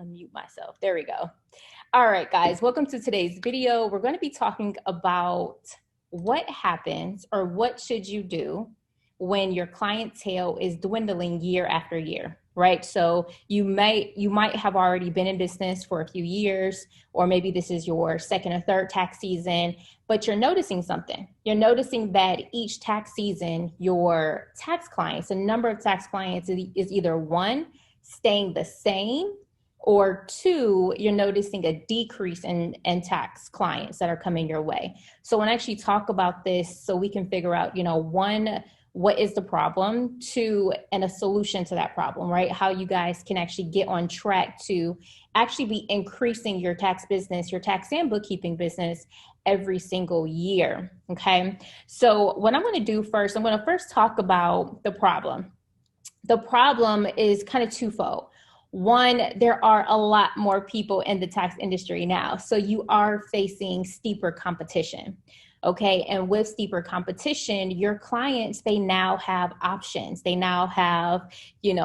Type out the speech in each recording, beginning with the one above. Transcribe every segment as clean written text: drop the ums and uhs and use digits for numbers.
unmute myself. There we go. All right, guys, welcome to today's video. We're going to be talking about what happens or what should you do when your clientele is dwindling year after year, right? So you might have already been in business for a few years, or maybe this is your second or third tax season, but you're noticing something. You're noticing that each tax season, your tax clients, the number of tax clients is either one, staying the same, or two, you're noticing a decrease in tax clients that are coming your way. So I want to actually talk about this so we can figure out, one, what is the problem, two, and a solution to that problem, right? How you guys can actually get on track to actually be increasing your tax business, your tax and bookkeeping business every single year, okay? So what I'm going to do first, I'm going to first talk about the problem. The problem is kind of twofold. One, there are a lot more people in the tax industry now, so you are facing steeper competition. Okay. And with steeper competition, your clients, they now have options. They now have,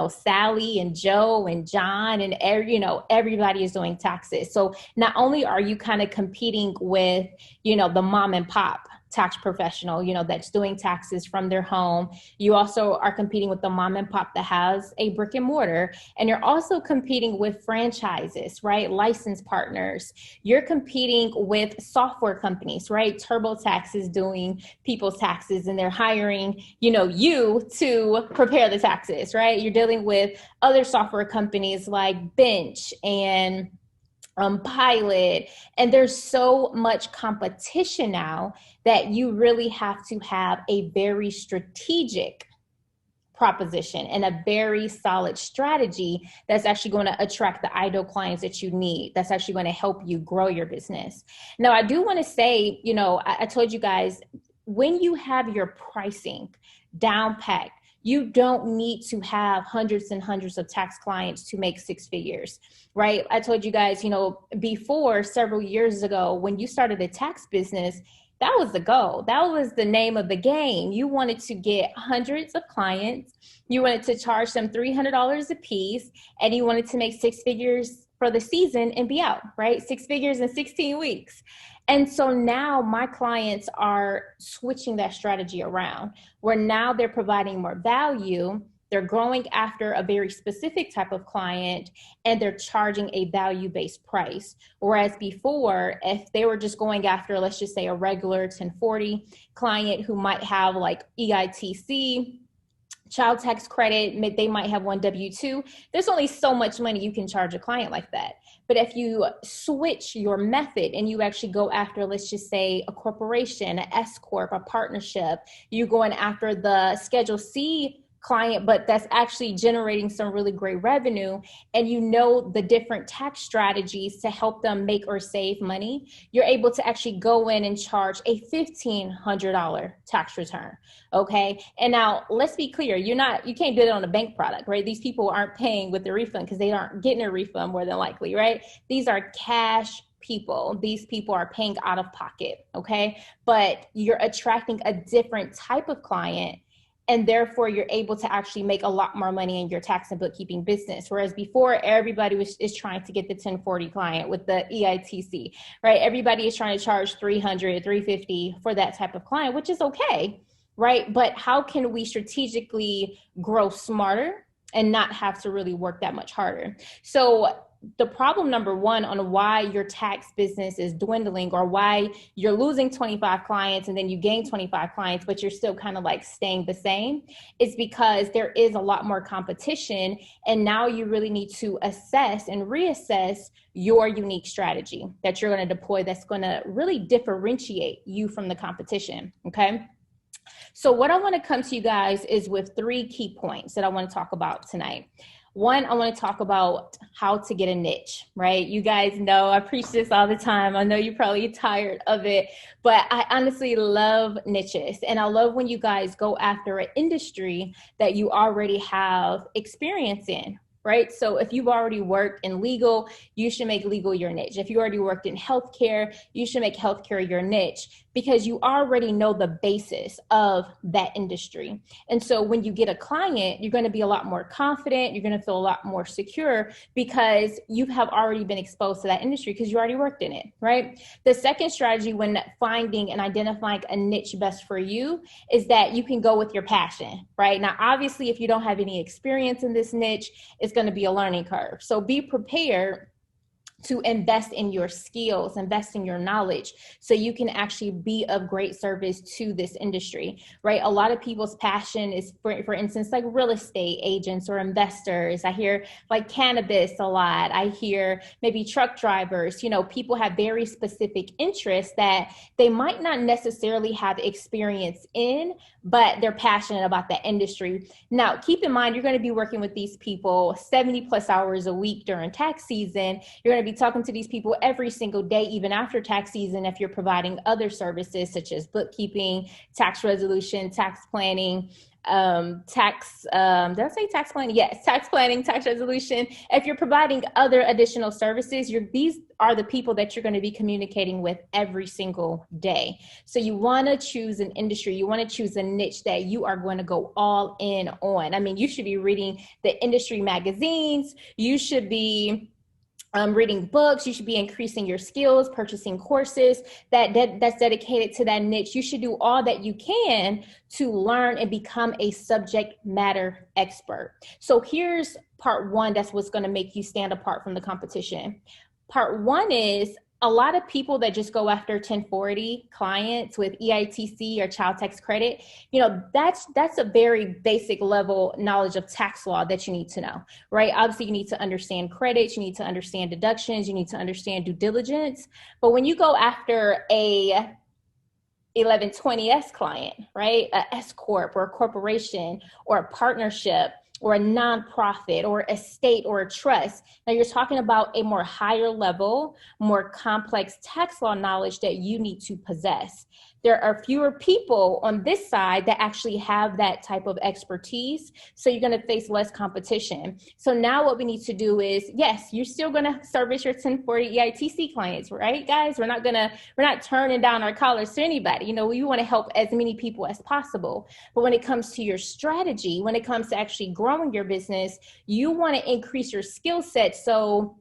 Sally and Joe and John and everybody is doing taxes. So not only are you kind of competing with, the mom and pop tax professional, that's doing taxes from their home. You also are competing with the mom and pop that has a brick and mortar, and you're also competing with franchises, right? License partners. You're competing with software companies, right? TurboTax is doing people's taxes and they're hiring, you to prepare the taxes, right? You're dealing with other software companies like Bench and Pilot, and there's so much competition now that you really have to have a very strategic proposition and a very solid strategy that's actually going to attract the ideal clients that you need, that's actually going to help you grow your business. Now, I do want to say, I told you guys, when you have your pricing down packed, you don't need to have hundreds and hundreds of tax clients to make six figures, right? I told you guys, before, several years ago, when you started a tax business, that was the goal. That was the name of the game. You wanted to get hundreds of clients. You wanted to charge them $300 a piece, and you wanted to make six figures for the season and be out, right? Six figures in 16 weeks. And so now my clients are switching that strategy around, where now they're providing more value. They're growing after a very specific type of client, and they're charging a value-based price. Whereas before, if they were just going after, let's just say, a regular 1040 client who might have like EITC, child tax credit, they might have one W-2. There's only so much money you can charge a client like that. But if you switch your method and you actually go after, let's just say, a corporation, an S Corp, a partnership, you're going after the Schedule C client, but that's actually generating some really great revenue, and the different tax strategies to help them make or save money, you're able to actually go in and charge a $1,500 tax return. Okay. And now let's be clear, you can't do it on a bank product, right? These people aren't paying with the refund because they aren't getting a refund more than likely, right? These are cash people. These people are paying out of pocket. Okay. But you're attracting a different type of client, and therefore you're able to actually make a lot more money in your tax and bookkeeping business. Whereas before, everybody is trying to get the 1040 client with the EITC, right? Everybody is trying to charge $300, $350 for that type of client, which is okay, right? But how can we strategically grow smarter and not have to really work that much harder? So the problem number one on why your tax business is dwindling, or why you're losing 25 clients and then you gain 25 clients, but you're still kind of like staying the same, is because there is a lot more competition. And now you really need to assess and reassess your unique strategy that you're going to deploy that's going to really differentiate you from the competition. Okay. So what I want to come to you guys is with 3 key points that I want to talk about tonight. One, I want to talk about how to get a niche, right? You guys know I preach this all the time. I know you're probably tired of it, but I honestly love niches. And I love when you guys go after an industry that you already have experience in, right? So if you've already worked in legal, you should make legal your niche. If you already worked in healthcare, you should make healthcare your niche. because you already know the basis of that industry. And so when you get a client, you're going to be a lot more confident. You're going to feel a lot more secure because you have already been exposed to that industry because you already worked in it, right? The second strategy when finding and identifying a niche best for you is that you can go with your passion, right? Now, obviously, if you don't have any experience in this niche, it's going to be a learning curve. So be prepared to invest in your skills, invest in your knowledge, so you can actually be of great service to this industry, right? A lot of people's passion is, for instance, like real estate agents or investors. I hear like cannabis a lot. I hear maybe truck drivers. You know, people have very specific interests that they might not necessarily have experience in, but they're passionate about that industry. Now, keep in mind, you're going to be working with these people 70 plus hours a week during tax season. You're going to be talking to these people every single day, even after tax season, if you're providing other services such as bookkeeping, tax resolution, tax planning, did I say tax planning? Yes, tax planning, tax resolution. If you're providing other additional services, these are the people that you're going to be communicating with every single day. So you want to choose an industry, you want to choose a niche that you are going to go all in on. I mean, you should be reading the industry magazines, you should be reading books, you should be increasing your skills, purchasing courses that's dedicated to that niche. You should do all that you can to learn and become a subject matter expert. So here's part one. That's what's going to make you stand apart from the competition. Part one is a lot of people that just go after 1040 clients with EITC or child tax credit, you know, that's a very basic level knowledge of tax law that you need to know, right? Obviously, you need to understand credits, you need to understand deductions, you need to understand due diligence. But when you go after a 1120S client, right? A S Corp or a corporation or a partnership or a nonprofit or a state or a trust. Now you're talking about a more higher level, more complex tax law knowledge that you need to possess. There are fewer people on this side that actually have that type of expertise. So you're going to face less competition. So now what we need to do is, yes, you're still going to service your 1040 EITC clients, right, guys? We're not turning down our collars to anybody. You know, we want to help as many people as possible. But when it comes to your strategy, when it comes to actually growing your business, you want to increase your skill set. So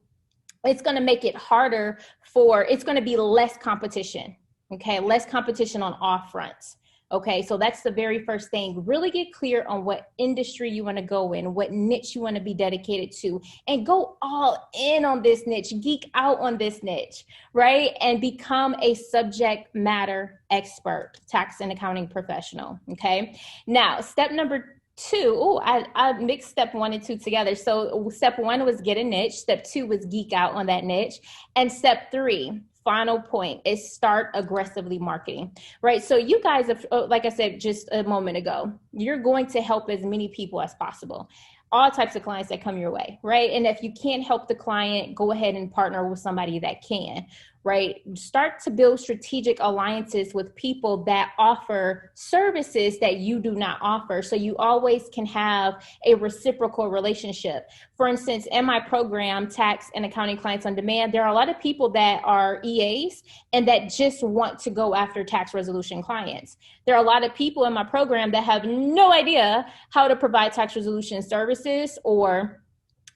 it's going to make it harder it's going to be less competition. Okay, less competition on all fronts. Okay, so that's the very first thing. Really get clear on what industry you want to go in, what niche you want to be dedicated to, and go all in on this niche, geek out on this niche, right? And become a subject matter expert, tax and accounting professional. Okay, now step number two, I mixed step 1 and 2 together. So step 1 was get a niche. Step 2 was geek out on that niche. And step 3, final point, is start aggressively marketing, right? So you guys have, like I said just a moment ago, you're going to help as many people as possible. All types of clients that come your way, right? And if you can't help the client, go ahead and partner with somebody that can, right? Start to build strategic alliances with people that offer services that you do not offer. So you always can have a reciprocal relationship. For instance, in my program, Tax and Accounting Clients on Demand, there are a lot of people that are EAs and that just want to go after tax resolution clients. There are a lot of people in my program that have no idea how to provide tax resolution services or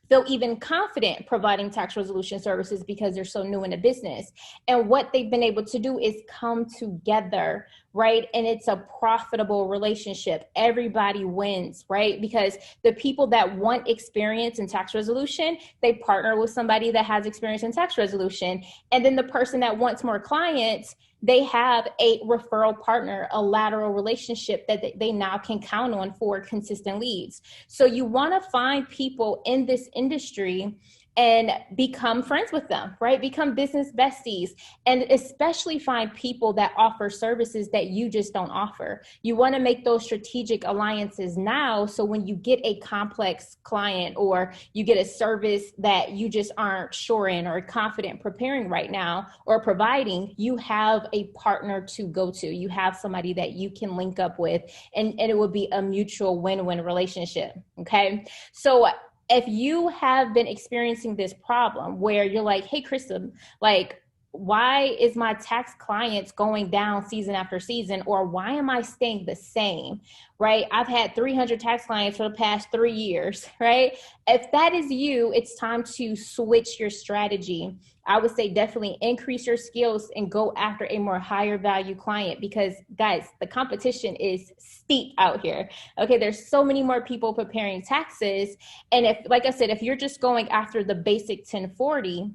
feel even confident providing tax resolution services because they're so new in the business. And what they've been able to do is come together, right? And it's a profitable relationship. Everybody wins, right? Because the people that want experience in tax resolution, they partner with somebody that has experience in tax resolution. And then the person that wants more clients, they have a referral partner, a lateral relationship that they now can count on for consistent leads. So you want to find people in this industry and become friends with them, right? Become business besties, and especially find people that offer services that you just don't offer. You want to make those strategic alliances now. So when you get a complex client or you get a service that you just aren't sure in or confident preparing right now or providing, you have a partner to go to. You have somebody that you can link up with, and it will be a mutual win-win relationship. Okay. So if you have been experiencing this problem where you're like, hey, Krista, like, why is my tax clients going down season after season, or why am I staying the same, right? I've had 300 tax clients for the past 3 years, right? If that is you, it's time to switch your strategy. I would say definitely increase your skills and go after a more higher value client, because guys, the competition is steep out here. Okay, there's so many more people preparing taxes. And if, like I said, if you're just going after the basic 1040,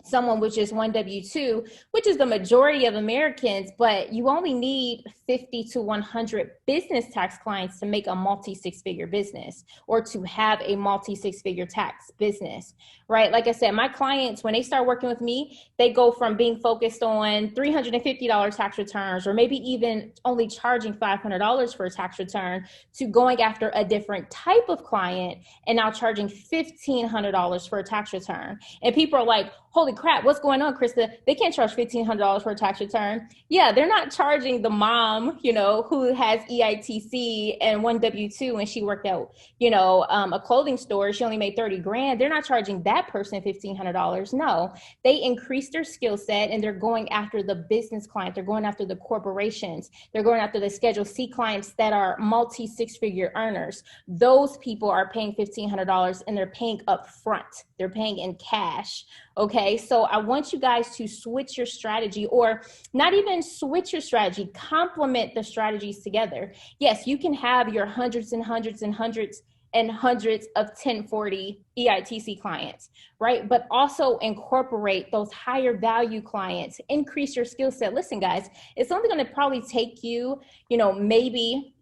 someone with just one W-2, which is the majority of Americans, but you only need 50 to 100 business tax clients to make a multi-six-figure business, or to have a multi-six-figure tax business, right? Like I said, my clients, when they start working with me, they go from being focused on $350 tax returns, or maybe even only charging $500 for a tax return, to going after a different type of client and now charging $1,500 for a tax return. And people are like, holy crap, what's going on, Krista? They can't charge $1,500 for a tax return. Yeah, they're not charging the mom, who has EITC and one W-2 and she worked out, a clothing store. She only made 30 grand. They're not charging that person $1,500. No, they increased their skill set and they're going after the business client. They're going after the corporations. They're going after the Schedule C clients that are multi six-figure earners. Those people are paying $1,500 and they're paying up front. They're paying in cash. Okay, so I want you guys to switch your strategy, or not even switch your strategy, complement the strategies together. Yes, you can have your hundreds and hundreds and hundreds and hundreds of 1040 EITC clients, right? But also incorporate those higher value clients, increase your skill set. Listen, guys, it's only going to probably take you, maybe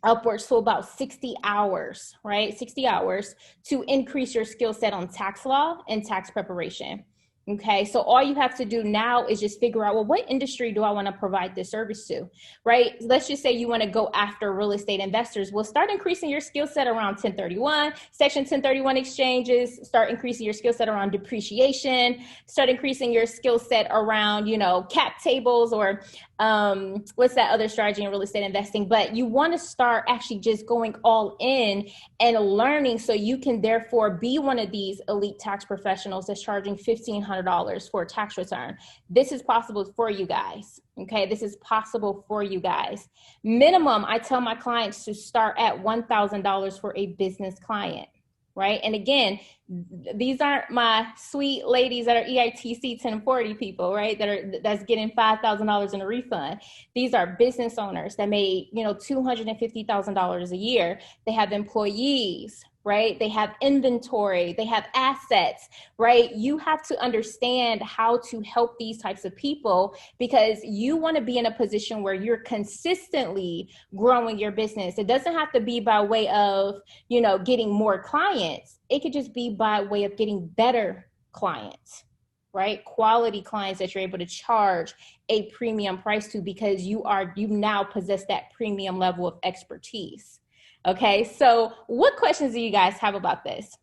upwards to about 60 hours, right? 60 hours to increase your skill set on tax law and tax preparation. Okay, so all you have to do now is just figure out, well, what industry do I want to provide this service to, right? Let's just say you want to go after real estate investors. Well, start increasing your skill set around 1031, Section 1031 exchanges, start increasing your skill set around depreciation, start increasing your skill set around, cap tables, or what's that other strategy in real estate investing? But you want to start actually just going all in and learning, so you can therefore be one of these elite tax professionals that's charging $1,500 for a tax return. This is possible for you guys. Okay, this is possible for you guys. Minimum, I tell my clients to start at $1,000 for a business client. Right. And again, these aren't my sweet ladies that are EITC 1040 people, right? That's getting $5,000 in a refund. These are business owners that made, $250,000 a year. They have employees, right? They have inventory, they have assets, right? You have to understand how to help these types of people, because you want to be in a position where you're consistently growing your business. It doesn't have to be by way of, getting more clients. It could just be by way of getting better clients, right? Quality clients that you're able to charge a premium price to, because you now possess that premium level of expertise. Okay, so what questions do you guys have about this?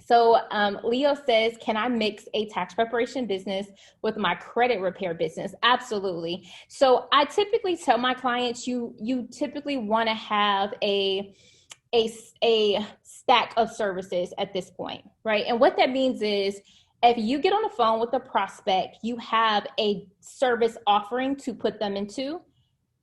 So Leo says, can I mix a tax preparation business with my credit repair business? Absolutely. So I typically tell my clients, you typically want to have a stack of services at this point, right? And what that means is, if you get on the phone with a prospect, you have a service offering to put them into,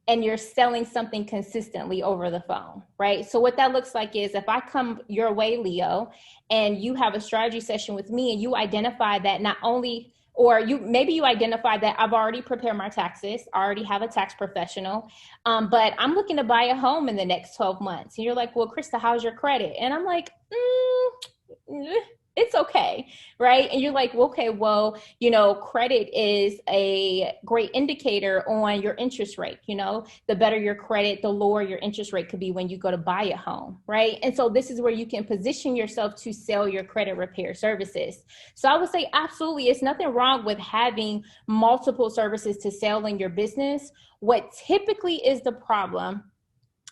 and you're selling something consistently over the phone, right? So what that looks like is, if I come your way, Leo, and you have a strategy session with me, and you identify that not only, or maybe you identify that I've already prepared my taxes, I already have a tax professional, but I'm looking to buy a home in the next 12 months. And you're like, well, Krista, how's your credit? And I'm like, it's okay, right? And you're like, okay, well, credit is a great indicator on your interest rate. The better your credit, the lower your interest rate could be when you go to buy a home, right? And so this is where you can position yourself to sell your credit repair services. So I would say, absolutely, it's nothing wrong with having multiple services to sell in your business. What typically is the problem,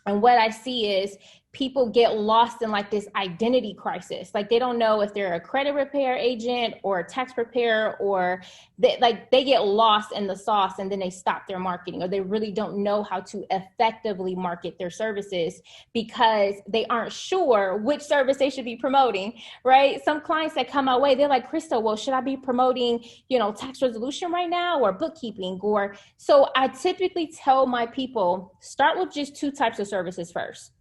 and what I see is, people get lost in like this identity crisis. Like they don't know if they're a credit repair agent or a tax preparer, or they get lost in the sauce and then they stop their marketing, or they really don't know how to effectively market their services because they aren't sure which service they should be promoting, right? Some clients that come my way, they're like, Krista, well, should I be promoting, tax resolution right now or bookkeeping? So I typically tell my people, start with just 2 types of services first.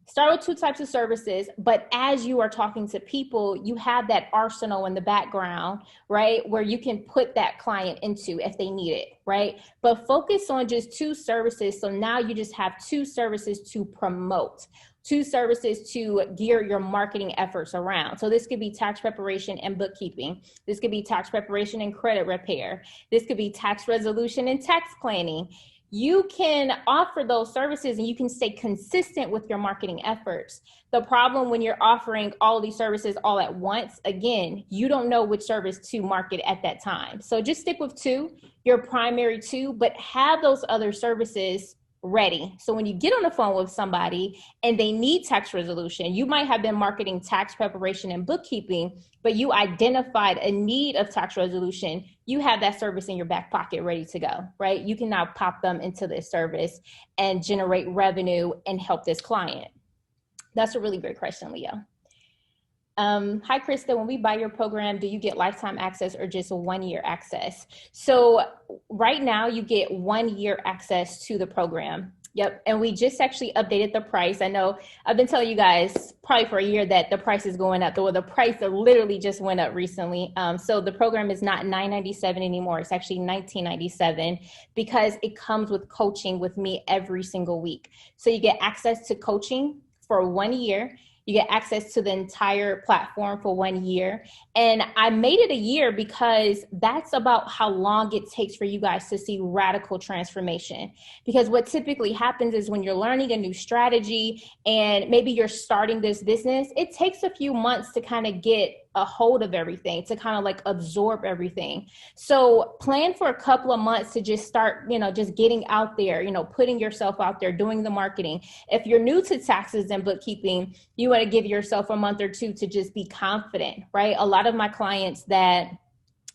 Start with 2 types of services, but as you are talking to people, you have that arsenal in the background, right? Where you can put that client into if they need it, right? But focus on just 2 services. So now you just have 2 services to promote, 2 services to gear your marketing efforts around. So this could be tax preparation and bookkeeping. This could be tax preparation and credit repair. This could be tax resolution and tax planning. You can offer those services and you can stay consistent with your marketing efforts. The problem when you're offering all of these services all at once, again, you don't know which service to market at that time. So just stick with 2, your primary 2, but have those other services ready. So when you get on the phone with somebody and they need tax resolution, you might have been marketing tax preparation and bookkeeping, but you identified a need of tax resolution. You have that service in your back pocket ready to go, right? You can now pop them into this service and generate revenue and help this client. That's a really great question, Leo. Hi, Krista, when we buy your program, do you get lifetime access or just a 1-year access? So right now you get 1-year access to the program. Yep. And we just actually updated the price. I know I've been telling you guys probably for a year that the price is going up. The price literally just went up recently. So the program is not $997 anymore. It's actually $1997 because it comes with coaching with me every single week. So you get access to coaching for 1 year. You get access to the entire platform for 1 year. And I made it a year because that's about how long it takes for you guys to see radical transformation. Because what typically happens is when you're learning a new strategy and maybe you're starting this business, it takes a few months to kind of get a hold of everything, to kind of like absorb everything. So plan for a couple of months to just start, just getting out there, putting yourself out there, doing the marketing. If you're new to taxes and bookkeeping, you want to give yourself a month or 2 to just be confident, right? A lot of my clients that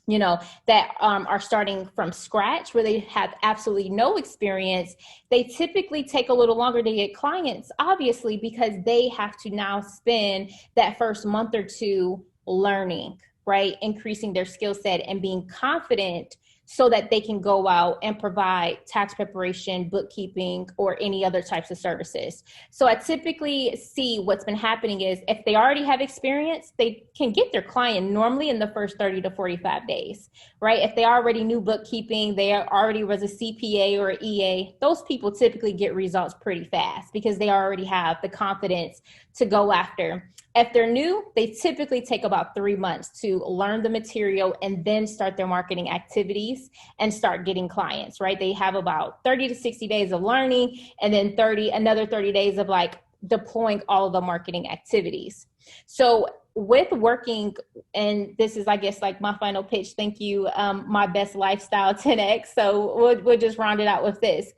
are starting from scratch, where they have absolutely no experience, they typically take a little longer to get clients, obviously, because they have to now spend that first month or 2 learning, right? Increasing their skill set and being confident so that they can go out and provide tax preparation, bookkeeping, or any other types of services. So I typically see what's been happening is if they already have experience, they can get their client normally in the first 30 to 45 days, right? If they already knew bookkeeping, they already was a CPA or an EA, those people typically get results pretty fast because they already have the confidence to go after. If they're new, they typically take about 3 months to learn the material and then start their marketing activities and start getting clients, right? They have about 30 to 60 days of learning and then another 30 days of like deploying all of the marketing activities. So with working, and this is, I guess, like my final pitch. Thank you, My Best Lifestyle 10X. So we'll just round it out with this.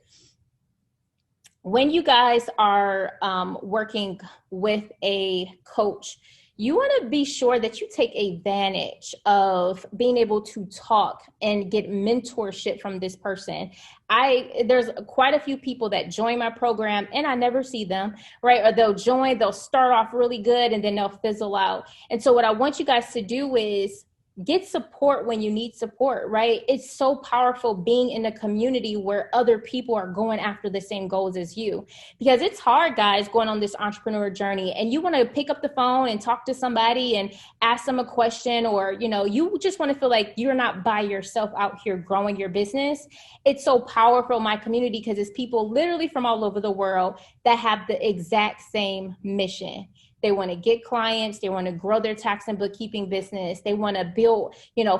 When you guys are working with a coach, you want to be sure that you take advantage of being able to talk and get mentorship from this person. There's quite a few people that join my program and I never see them, right? Or they'll start off really good and then they'll fizzle out. And so what I want you guys to do is get support when you need support, right? It's so powerful being in a community where other people are going after the same goals as you, because it's hard, guys, going on this entrepreneur journey and you want to pick up the phone and talk to somebody and ask them a question, or, you just want to feel like you're not by yourself out here growing your business. It's so powerful, my community, because it's people literally from all over the world that have the exact same mission. They want to get clients. They want to grow their tax and bookkeeping business. They want to build,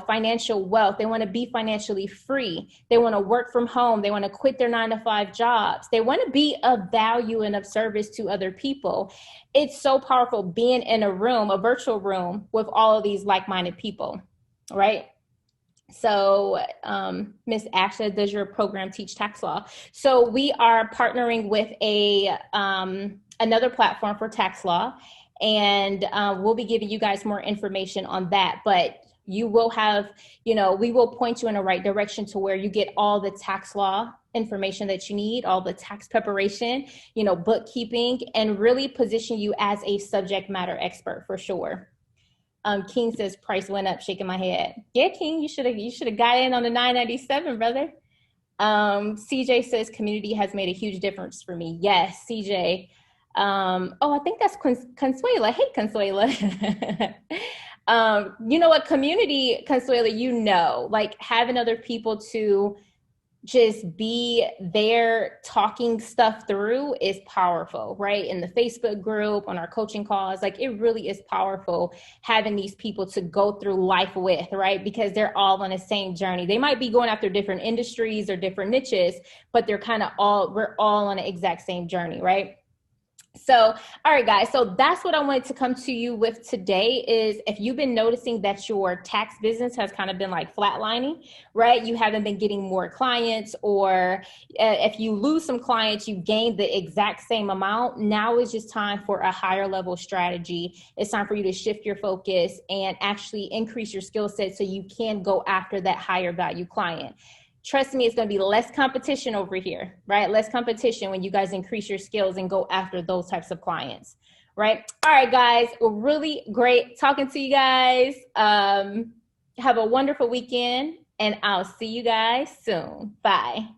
financial wealth. They want to be financially free. They want to work from home. They want to quit their 9-to-5 jobs. They want to be of value and of service to other people. It's so powerful being in a virtual room with all of these like-minded people, right? So, Miss Asha, does your program teach tax law? So we are partnering with another platform for tax law, and we'll be giving you guys more information on that. But you will have, we will point you in the right direction to where you get all the tax law information that you need, all the tax preparation, bookkeeping, and really position you as a subject matter expert for sure. King says price went up, shaking my head. Yeah, King, you should have got in on the 997, brother. CJ says community has made a huge difference for me. Yes, CJ. I think that's Consuela. Hey, Consuela. You know what, community, Consuela, like having other people to just be there talking stuff through is powerful, right? In the Facebook group, on our coaching calls, like it really is powerful having these people to go through life with, right? Because they're all on the same journey. They might be going after different industries or different niches, but we're all on the exact same journey, right? So, all right, guys. So that's what I wanted to come to you with today is if you've been noticing that your tax business has kind of been like flatlining, right? You haven't been getting more clients, or if you lose some clients, you gain the exact same amount. Now is just time for a higher level strategy. It's time for you to shift your focus and actually increase your skill set so you can go after that higher value client. Trust me, it's going to be less competition over here, right? Less competition when you guys increase your skills and go after those types of clients, right? All right, guys, really great talking to you guys. Have a wonderful weekend, and I'll see you guys soon. Bye.